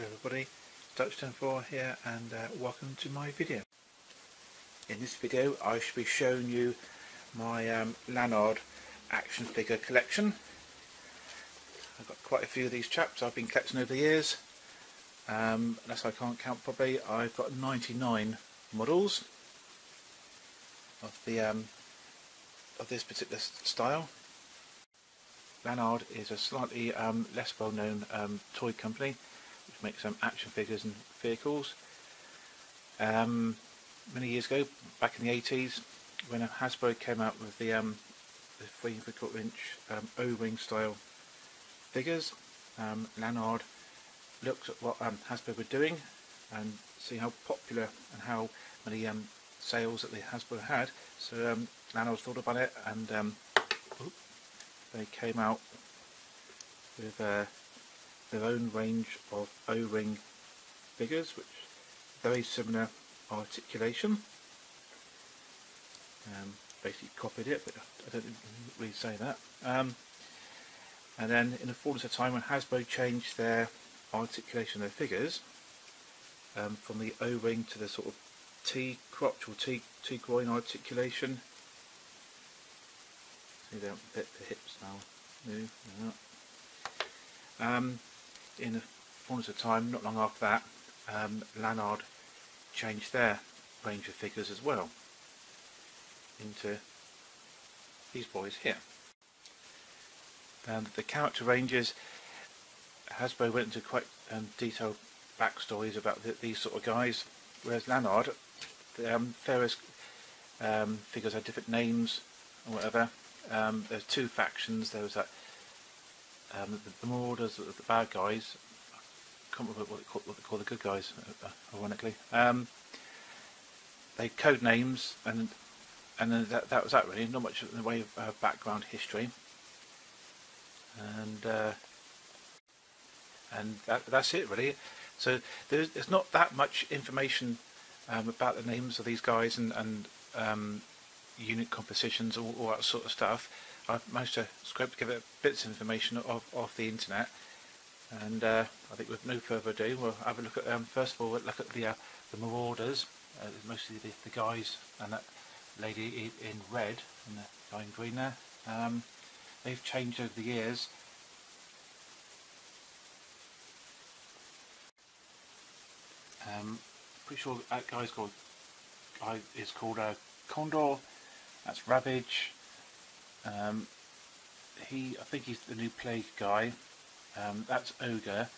Hello everybody, Touchstone 4 here, and welcome to my video. In this video I shall be showing you my Lanard action figure collection. I've got quite a few of these chaps I've been collecting over the years. Unless I can't count properly, I've got 99 models of the of this particular style. Lanard is a slightly less well known toy company which makes action figures and vehicles. Many years ago, back in the 80s, when Hasbro came out with the 3¼ inch O-ring style figures, Lanard looked at what Hasbro were doing and see how popular and how many sales that the Hasbro had. So Lanard thought about it, and they came out with their own range of O-ring figures, which very similar articulation. Basically copied it, but I don't really say that. And then in the fullness of time, when Hasbro changed their articulation of their figures from the O-ring to the sort of T-crotch or T-groin articulation. See, they don't bit the hips now. Move. In the fullness of time, not long after that, Lanard changed their range of figures as well into these boys here. The character ranges, Hasbro went into quite detailed backstories about these sort of guys, whereas Lanard, the various figures had different names or whatever. There's two factions. There was that the Marauders, the bad guys. I can't remember what they call the good guys, ironically. They code names, and then that was that really. Not much in the way of background history, and that's it really. So there's not that much information about the names of these guys and unit compositions, all that sort of stuff. I've managed to scrape together bits of information off the internet, and I think with no further ado, we'll have a look at first of all, look at the Marauders, mostly the guys and that lady in red and the guy in green there. They've changed over the years. Pretty sure that guy is called Condor. That's Ravage. I think he's the new Plague guy. That's Ogre.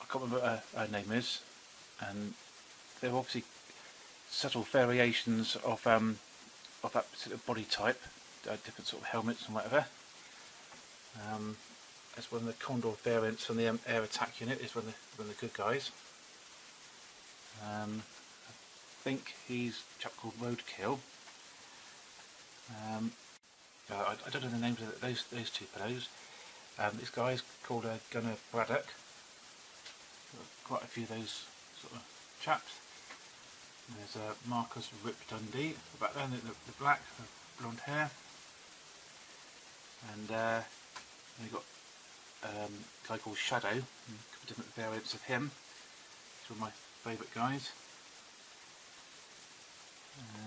I can't remember what her name is. And there are obviously subtle variations of that particular body type, different sort of helmets and whatever. That's one of the Condor variants from the air attack unit. Is one of the good guys. I think he's a chap called Roadkill. I don't know the names of those two fellows. This guy's called Gunner Braddock. Quite a few of those sort of chaps. And there's Marcus Rip Dundee back there, the black, the blonde hair. And we've got a guy called Shadow, a couple of different variants of him. He's one of my favourite guys.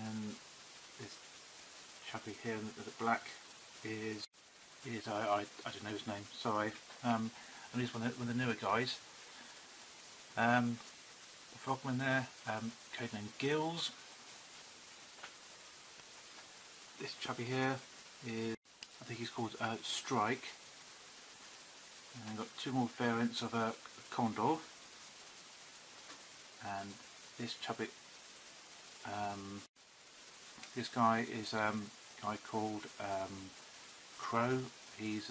And this chappy here in the black is I don't know his name, sorry. And he's one of the newer guys. The frogman there, codename Gills. This chappy here is, I think he's called Strike. And we've got two more variants of Condor. And this chappy, this guy is a guy called Crow. He's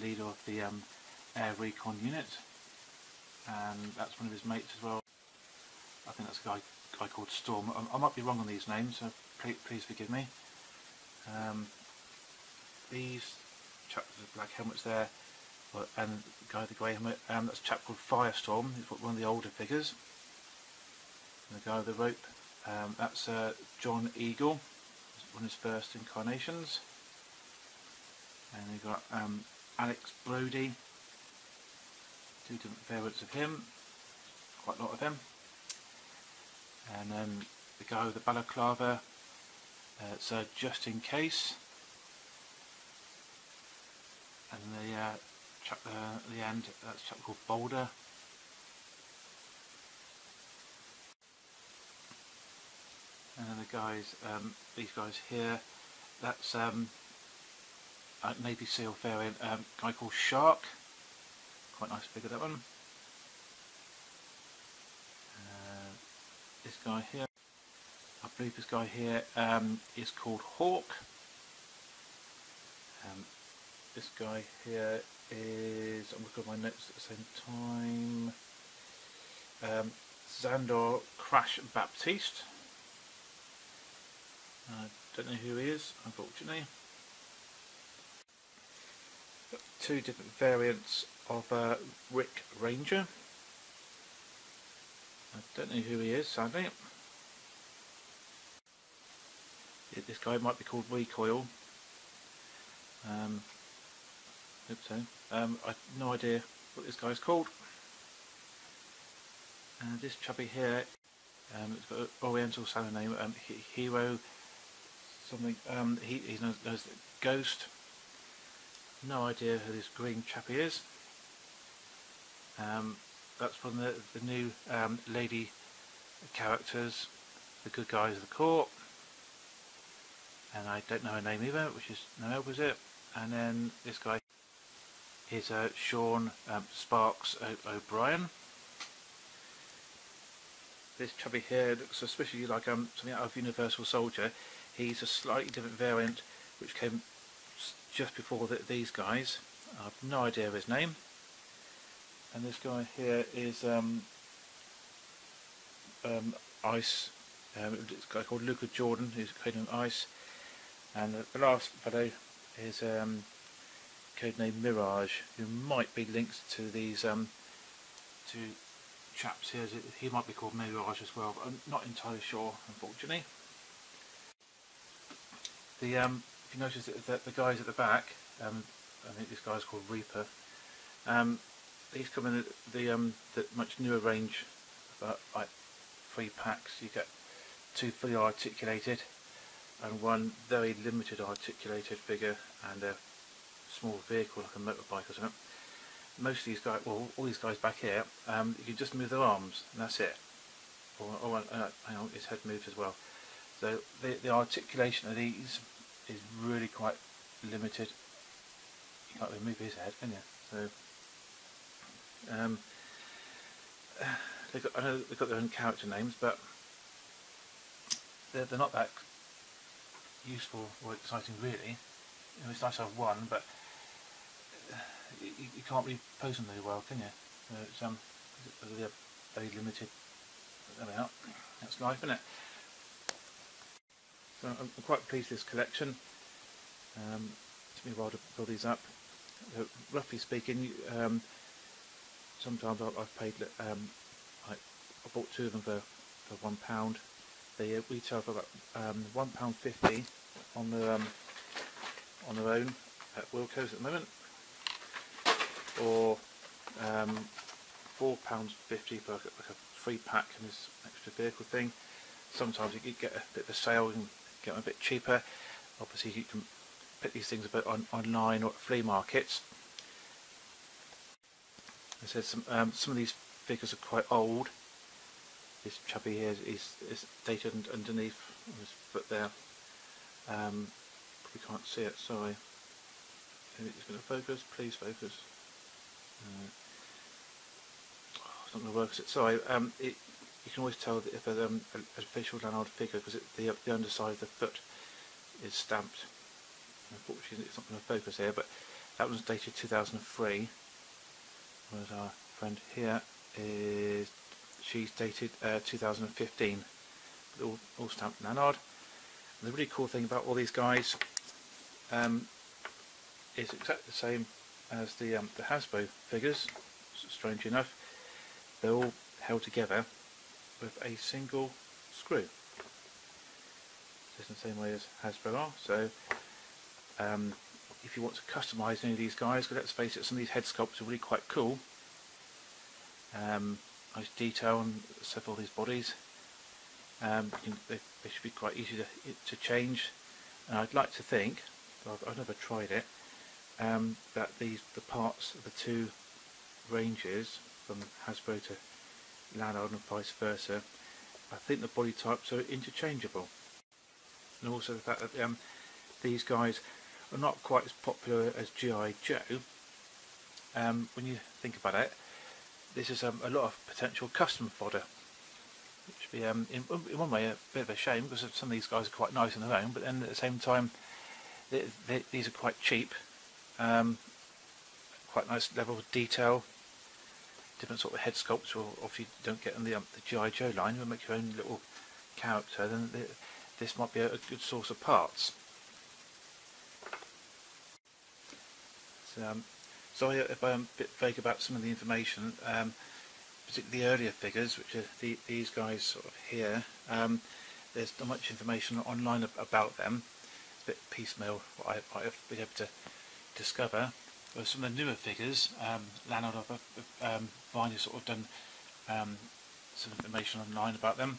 leader of the air recon unit, and that's one of his mates as well. I think that's a guy called Storm. I might be wrong on these names, so please forgive me. These chaps with the black helmets there, and the guy with the grey helmet, that's a chap called Firestorm. He's one of the older figures. And the guy with the rope, that's John Eagle, one of his first incarnations. And we've got Alex Brody, two different variants of him, quite a lot of him. And then the guy with the balaclava, so just in case. And the chap at the end, that's a chap called Boulder. And then the guys, these guys here, that's Navy SEAL variant, guy called Shark. Quite nice figure, that one. This guy here, I believe this guy here is called Hawk. This guy here is, I'm looking at my notes at the same time, Xandor Crash Baptiste. I don't know who he is, unfortunately. Got two different variants of Rick Ranger. I don't know who he is, sadly. This guy might be called Recoil. Hope so. I've no idea what this guy's called. This chubby here, it's got an Oriental sounding name, Hero something. He's known as Ghost. No idea who this green chappy is. That's from the new lady characters, the good guys of the Corps. And I don't know her name either, which is no help, is it? And then this guy is Sean Sparks O'Brien. This chubby here looks suspiciously like something out of Universal Soldier. He's a slightly different variant which came just before these guys. I have no idea of his name. And this guy here is Ice. It's a guy called Luca Jordan, who's codenamed Ice. And the last fellow is codenamed Mirage, who might be linked to these two chaps here. He might be called Mirage as well, but I'm not entirely sure, unfortunately. If you notice that the guys at the back, I think this guy's called Reaper. These come in the much newer range, about like 3 packs. You get 2 fully articulated and 1 very limited articulated figure and a small vehicle like a motorbike or something. Most of these guys, well, all these guys back here, you can just move their arms and that's it. Hang on, his head moves as well. So the articulation of these is really quite limited. You can't really move his head, can you? So I know they've got their own character names, but they're not that useful or exciting really. You know, it's nice to have one, but you can't really pose them very well, can you? So they're very limited. There we are. That's life, isn't it? So I'm quite pleased with this collection. It took me a while to build these up. Roughly speaking, sometimes I've paid I bought 2 of them for £1. They retail for about £1.50 on their own at Wilco's at the moment, or £4.50 for like a 3-pack and this extra vehicle thing. Sometimes you get a bit of a sale and get them a bit cheaper. Obviously you can pick these things up online or at flea markets. I said some of these figures are quite old. This chubby here is dated underneath on his foot there. Probably can't see it, sorry. It's going to focus, please focus. It's not going to work, is it? Sorry. You can always tell if a official Lanard figure because the underside of the foot is stamped. Unfortunately, it's not going to focus here, but that was dated 2003. Whereas our friend here she's dated 2015. All stamped Lanard. And the really cool thing about all these guys is exactly the same as the Hasbro figures. Strange enough, they're all held together with a single screw, just in the same way as Hasbro are. So if you want to customise any of these guys, because let's face it, some of these head sculpts are really quite cool. Nice detail on several of these bodies. They should be quite easy to change, and I'd like to think, but I've never tried it, that the parts of the two ranges from Hasbro to Lanard and vice versa, I think the body types are interchangeable, and also the fact that these guys are not quite as popular as G.I. Joe. When you think about it, this is a lot of potential custom fodder, which would be in one way a bit of a shame, because some of these guys are quite nice on their own, but then at the same time these are quite cheap, quite nice level of detail, different sort of head sculpts. Well, obviously you don't get on the G.I. Joe line. You'll make your own little character, then this might be a good source of parts. So, sorry if I'm a bit vague about some of the information, particularly the earlier figures, which are these guys sort of here. There's not much information online about them. It's a bit piecemeal what I might have been able to discover. But some of the newer figures, Lanard have finally sort of done some information online about them.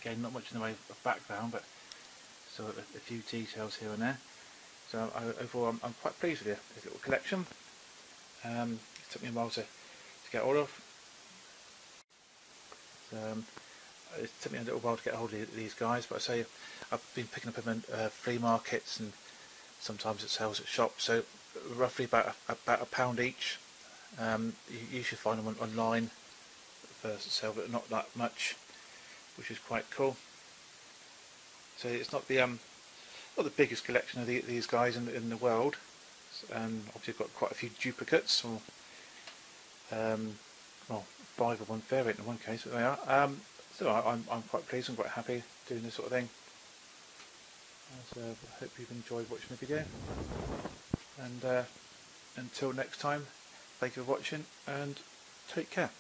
Again, not much in the way of background, but sort of a few details here and there. So overall, I'm quite pleased with this little collection. It took me a while to get hold of. It took me a little while to get hold of these guys, but I say I've been picking up them at flea markets and sometimes it sells at shops. So roughly about £1 each. You should find them online for sale, but not that much, which is quite cool. So it's not the biggest collection of these guys in the world, and obviously I've got quite a few duplicates, or well, 5 of one variant in one case, but they are. So I'm quite pleased and quite happy doing this sort of thing. So I hope you've enjoyed watching the video, and until next time, thank you for watching and take care.